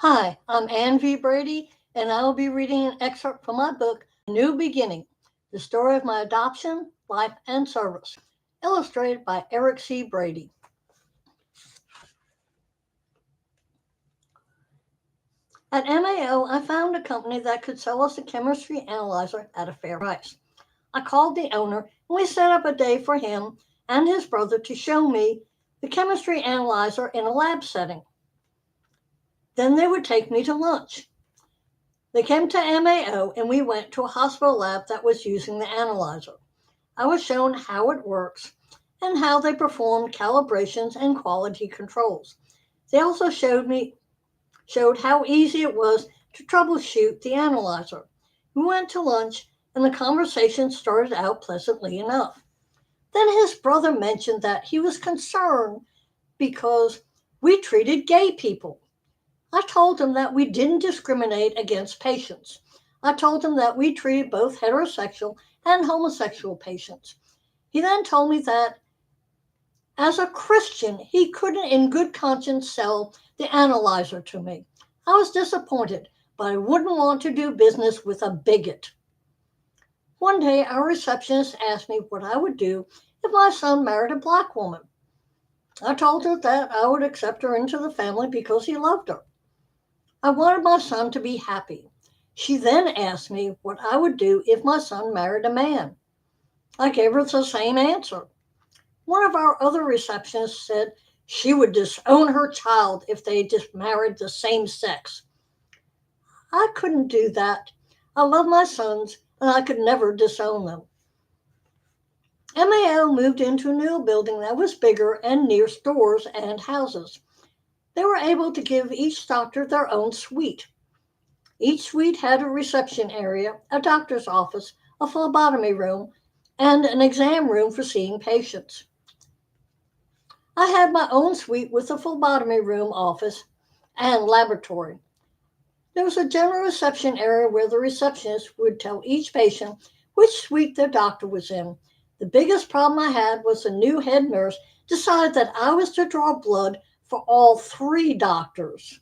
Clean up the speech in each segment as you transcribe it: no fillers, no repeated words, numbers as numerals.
Hi, I'm Ann V. Brady, and I will be reading an excerpt from my book, A New Beginning, the story of my adoption, life, and service, illustrated by Eric C. Brady. At MAO, I found a company that could sell us a chemistry analyzer at a fair price. I called the owner, and we set up a day for him and his brother to show me the chemistry analyzer in a lab setting. Then they would take me to lunch. They came to MAO and we went to a hospital lab that was using the analyzer. I was shown how it works and how they performed calibrations and quality controls. They also showed how easy it was to troubleshoot the analyzer. We went to lunch and the conversation started out pleasantly enough. Then his brother mentioned that he was concerned because we treated gay people. I told him that we didn't discriminate against patients. I told him that we treated both heterosexual and homosexual patients. He then told me that as a Christian, he couldn't in good conscience sell the analyzer to me. I was disappointed, but I wouldn't want to do business with a bigot. One day, our receptionist asked me what I would do if my son married a black woman. I told her that I would accept her into the family because he loved her. I wanted my son to be happy. She then asked me what I would do if my son married a man. I gave her the same answer. One of our other receptionists said she would disown her child if they just married the same sex. I couldn't do that. I love my sons and I could never disown them. MAO moved into a new building that was bigger and near stores and houses. They were able to give each doctor their own suite. Each suite had a reception area, a doctor's office, a phlebotomy room, and an exam room for seeing patients. I had my own suite with a phlebotomy room, office, and laboratory. There was a general reception area where the receptionist would tell each patient which suite their doctor was in. The biggest problem I had was the new head nurse decided that I was to draw blood for all three doctors.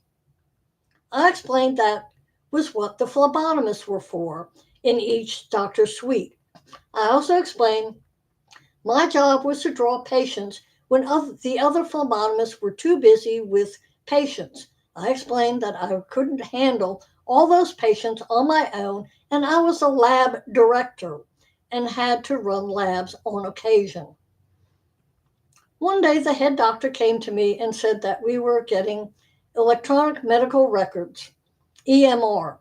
I explained that was what the phlebotomists were for in each doctor's suite. I also explained my job was to draw patients when the other phlebotomists were too busy with patients. I explained that I couldn't handle all those patients on my own and I was a lab director and had to run labs on occasion. One day the head doctor came to me and said that we were getting electronic medical records, EMR.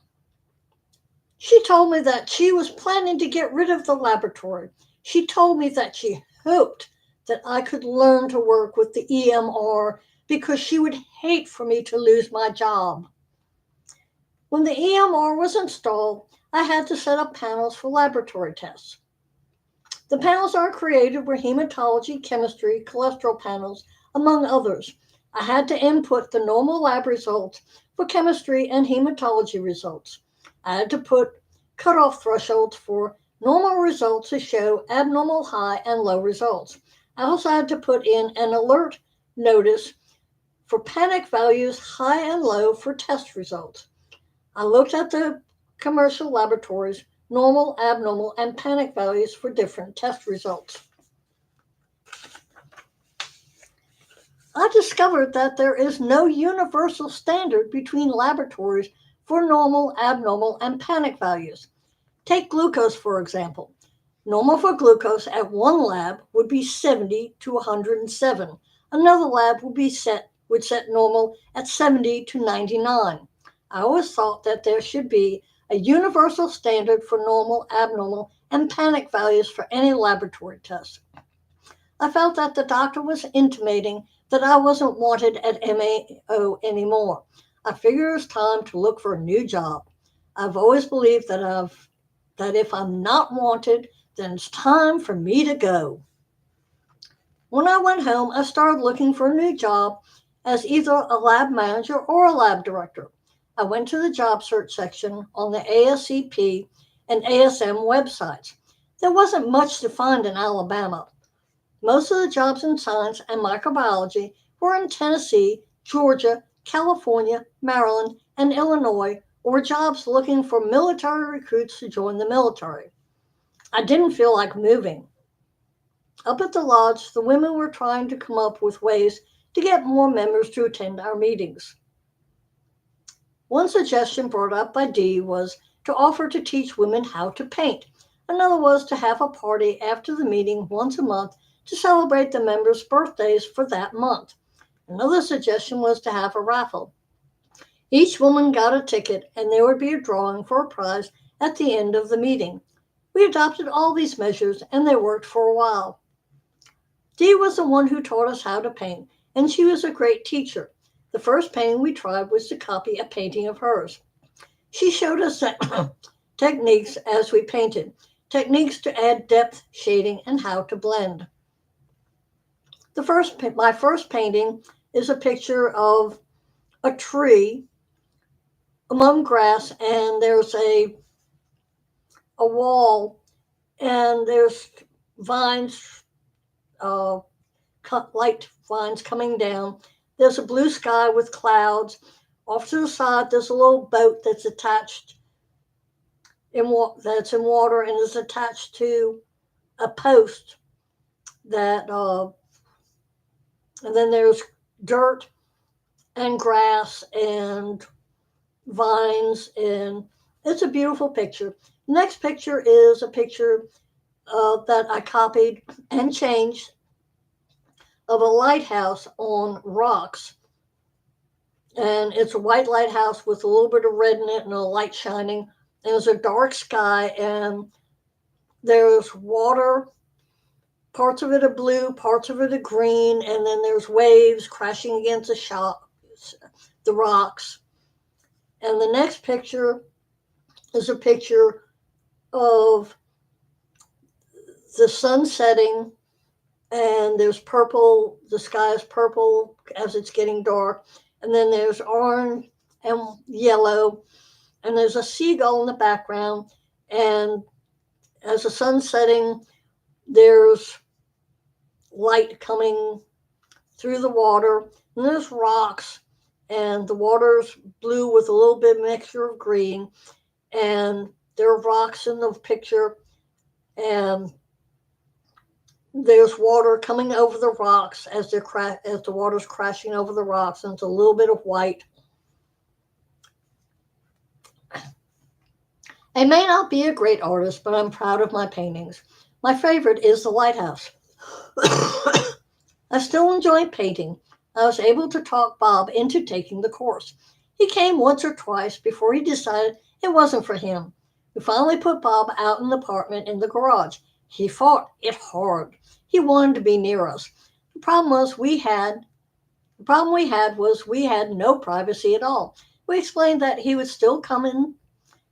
She told me that she was planning to get rid of the laboratory. She told me that she hoped that I could learn to work with the EMR because she would hate for me to lose my job. When the EMR was installed, I had to set up panels for laboratory tests. The panels are created were hematology, chemistry, cholesterol panels, among others. I had to input the normal lab results for chemistry and hematology results. I had to put cutoff thresholds for normal results to show abnormal high and low results. I also had to put in an alert notice for panic values high and low for test results. I looked at the commercial laboratories, normal, abnormal, and panic values for different test results. I discovered that there is no universal standard between laboratories for normal, abnormal, and panic values. Take glucose, for example. Normal for glucose at one lab would be 70 to 107. Another lab would set normal at 70 to 99. I always thought that there should be a universal standard for normal, abnormal, and panic values for any laboratory test. I felt that the doctor was intimating that I wasn't wanted at MAO anymore. I figured it was time to look for a new job. I've always believed that if I'm not wanted, then it's time for me to go. When I went home, I started looking for a new job as either a lab manager or a lab director. I went to the job search section on the ASCP and ASM websites. There wasn't much to find in Alabama. Most of the jobs in science and microbiology were in Tennessee, Georgia, California, Maryland, and Illinois, or jobs looking for military recruits to join the military. I didn't feel like moving. Up at the lodge, the women were trying to come up with ways to get more members to attend our meetings. One suggestion brought up by Dee was to offer to teach women how to paint. Another was to have a party after the meeting once a month to celebrate the members' birthdays for that month. Another suggestion was to have a raffle. Each woman got a ticket, and there would be a drawing for a prize at the end of the meeting. We adopted all these measures, and they worked for a while. Dee was the one who taught us how to paint, and she was a great teacher. The first painting we tried was to copy a painting of hers. She showed us techniques as we painted, techniques to add depth, shading, and how to blend. My first painting is a picture of a tree among grass, and there's a wall, and there's vines, light vines coming down. There's a blue sky with clouds. Off to the side, there's a little boat that's attached that's in water and is attached to a post that, and then there's dirt and grass and vines, and it's a beautiful picture. The next picture is a picture that I copied and changed of a lighthouse on rocks. And it's a white lighthouse with a little bit of red in it and a light shining. And there's a dark sky, and there's water. Parts of it are blue, parts of it are green, and then there's waves crashing against the rocks. And the next picture is a picture of the sun setting, and there's purple, the sky is purple as it's getting dark, and then there's orange and yellow, and there's a seagull in the background, and as the sun's setting, there's light coming through the water, and there's rocks, and the water's blue with a little bit mixture of green, and there are rocks in the picture, and there's water coming over the rocks as the water's crashing over the rocks, and it's a little bit of white. I may not be a great artist, but I'm proud of my paintings. My favorite is the lighthouse. I still enjoy painting. I was able to talk Bob into taking the course. He came once or twice before he decided it wasn't for him. We finally put Bob out in the apartment in the garage. He fought it hard. He wanted to be near us. The problem we had was we had no privacy at all. We explained that he would still come in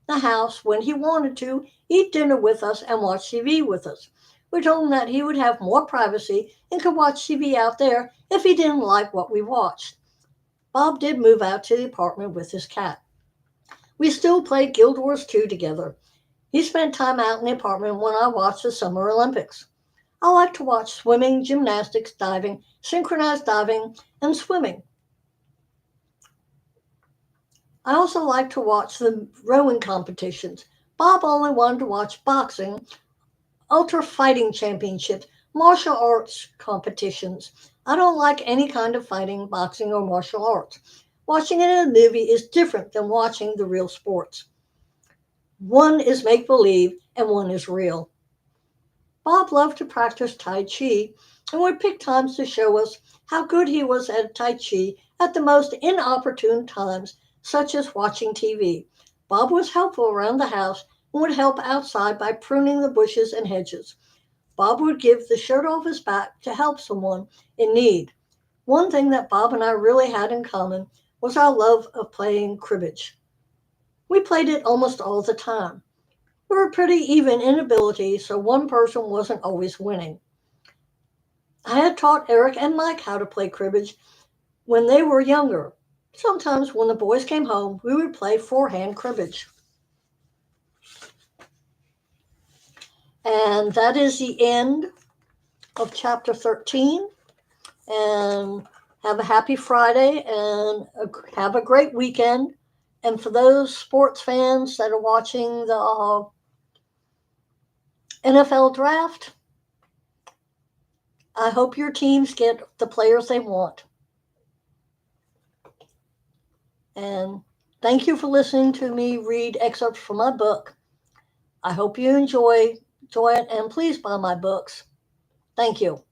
the house when he wanted to, eat dinner with us, and watch TV with us. We told him that he would have more privacy and could watch TV out there if he didn't like what we watched. Bob did move out to the apartment with his cat. We still played Guild Wars 2 together. He spent time out in the apartment when I watched the Summer Olympics. I like to watch swimming, gymnastics, diving, synchronized diving, and swimming. I also like to watch the rowing competitions. Bob only wanted to watch boxing, ultra fighting championships, martial arts competitions. I don't like any kind of fighting, boxing, or martial arts. Watching it in a movie is different than watching the real sports. One is make-believe and one is real. Bob loved to practice Tai Chi and would pick times to show us how good he was at Tai Chi at the most inopportune times, such as watching TV. Bob was helpful around the house and would help outside by pruning the bushes and hedges. Bob would give the shirt off his back to help someone in need. One thing that Bob and I really had in common was our love of playing cribbage. We played it almost all the time. We were pretty even in ability, so one person wasn't always winning. I had taught Eric and Mike how to play cribbage when they were younger. Sometimes when the boys came home, we would play four-hand cribbage. And that is the end of chapter 13. And Have a happy Friday and have a great weekend. And for those sports fans that are watching the NFL draft, I hope your teams get the players they want. And thank you for listening to me read excerpts from my book. I hope you enjoy it, and please buy my books. Thank you.